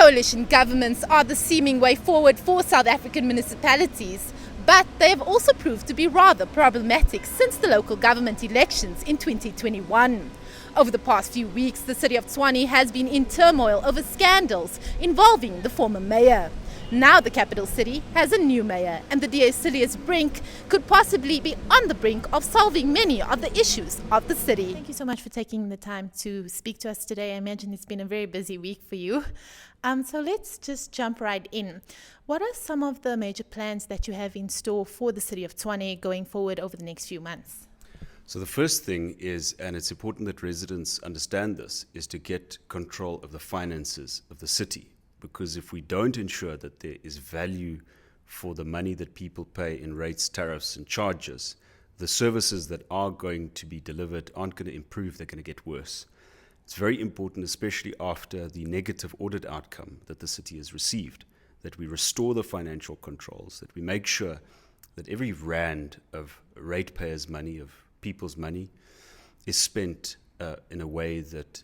Coalition governments are the seeming way forward for South African municipalities, but they have also proved to be rather problematic since the local government elections in 2021. Over the past few weeks, the city of Tshwane has been in turmoil over scandals involving the former mayor. Now the capital city has a new mayor, and the DA Cilliers Brink could possibly be on the brink of solving many of the issues of the city. Thank you so much for taking the time to speak to us today. I imagine it's been a very busy week for you. So let's just jump right in. What are some of the major plans that you have in store for the city of Tshwane going forward over the next few months? So the first thing is, and it's important that residents understand this, is to get control of the finances of the city. Because if we don't ensure that there is value for the money that people pay in rates, tariffs, and charges, the services that are going to be delivered aren't going to improve, they're going to get worse. It's very important, especially after the negative audit outcome that the city has received, that we restore the financial controls, that we make sure that every rand of ratepayers' money, of people's money, is spent in a way that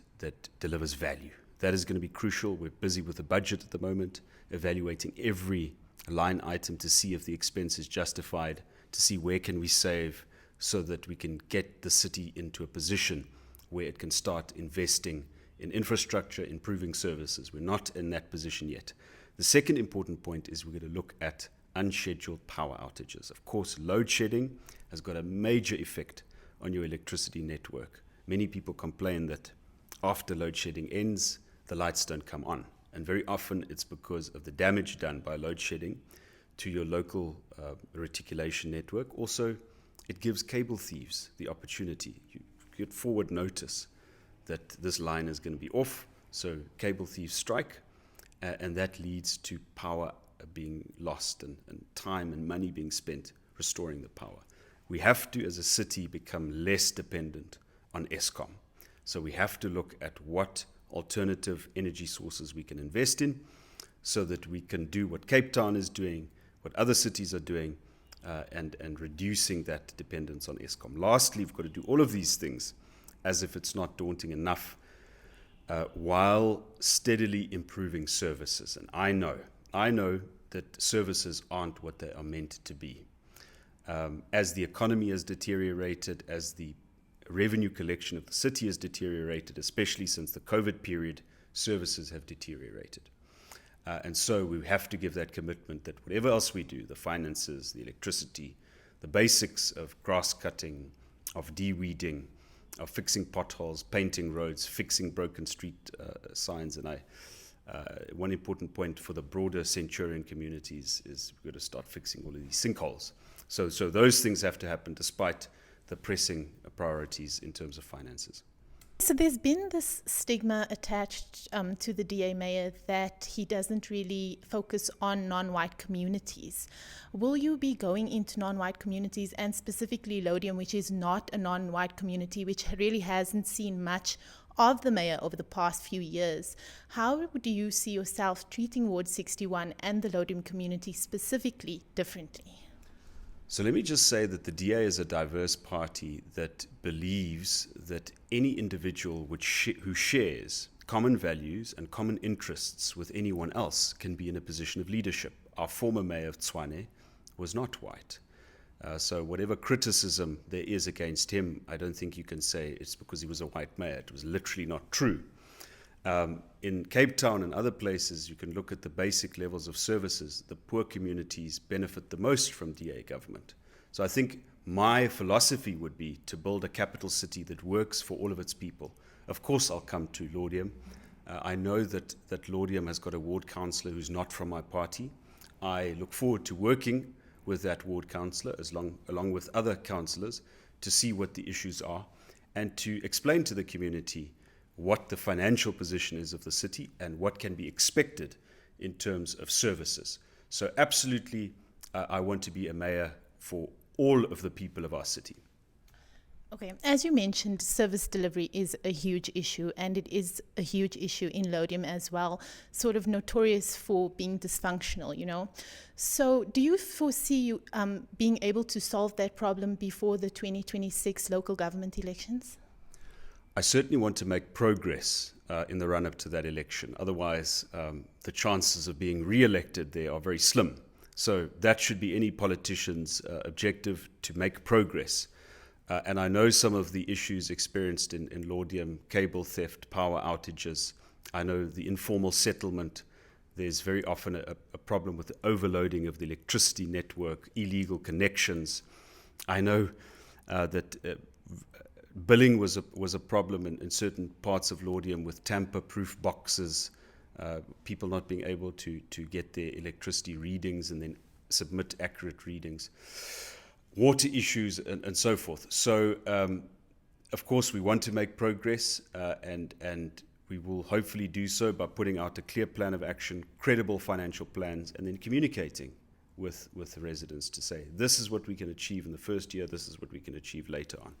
delivers value. That is going to be crucial. We're busy with the budget at the moment, evaluating every line item to see if the expense is justified, to see where can we save so that we can get the city into a position where it can start investing in infrastructure, improving services. We're not in that position yet. The second important point is we're going to look at unscheduled power outages. Of course, load shedding has got a major effect on your electricity network. Many people complain that after load shedding ends, the lights don't come on. And very often it's because of the damage done by load shedding to your local reticulation network. Also, it gives cable thieves the opportunity. You get forward notice that this line is going to be off, so cable thieves strike, and that leads to power being lost and time and money being spent restoring the power. We have to, as a city, become less dependent on Eskom. So we have to look at what alternative energy sources we can invest in so that we can do what Cape Town is doing, what other cities are doing, and reducing that dependence on Eskom. Lastly, we've got to do all of these things as if it's not daunting enough, while steadily improving services. And I know that services aren't what they are meant to be. As the economy has deteriorated, as the revenue collection of the city has deteriorated, especially since the COVID period, services have deteriorated. And so we have to give that commitment that whatever else we do, the finances, the electricity, the basics of grass cutting, of de-weeding, of fixing potholes, painting roads, fixing broken street signs. And one important point for the broader Centurion communities is we've got to start fixing all of these sinkholes. So those things have to happen despite the pressing priorities in terms of finances. So there's been this stigma attached to the DA mayor that he doesn't really focus on non-white communities. Will you be going into non-white communities, and specifically Lodium, which is not a non-white community, which really hasn't seen much of the mayor over the past few years? How do you see yourself treating Ward 61 and the Lodium community specifically differently? So let me just say that the DA is a diverse party that believes that any individual who shares common values and common interests with anyone else can be in a position of leadership. Our former mayor of Tshwane was not white. So whatever criticism there is against him, I don't think you can say it's because he was a white mayor. It was literally not true. In Cape Town and other places, you can look at the basic levels of services. The poor communities benefit the most from DA government. So I think my philosophy would be to build a capital city that works for all of its people. Of course, I'll come to Lodium. I know that Lodium has got a ward councillor who's not from my party. I look forward to working with that ward councillor along with other councillors to see what the issues are and to explain to the community what the financial position is of the city and what can be expected in terms of services. So absolutely, I want to be a mayor for all of the people of our city. Okay, as you mentioned, service delivery is a huge issue, and it is a huge issue in Lodium as well, sort of notorious for being dysfunctional, you know. So do you foresee you being able to solve that problem before the 2026 local government elections? I certainly want to make progress in the run-up to that election. Otherwise, the chances of being re-elected there are very slim. So that should be any politician's objective, to make progress. And I know some of the issues experienced in Laudium: cable theft, power outages. I know the informal settlement. There's very often a problem with the overloading of the electricity network, illegal connections. I know that billing was a problem in certain parts of Laudium, with tamper-proof boxes, people not being able to get their electricity readings and then submit accurate readings, water issues, and so forth. So, of course, we want to make progress, and we will hopefully do so by putting out a clear plan of action, credible financial plans, and then communicating with the residents to say, this is what we can achieve in the first year, this is what we can achieve later on.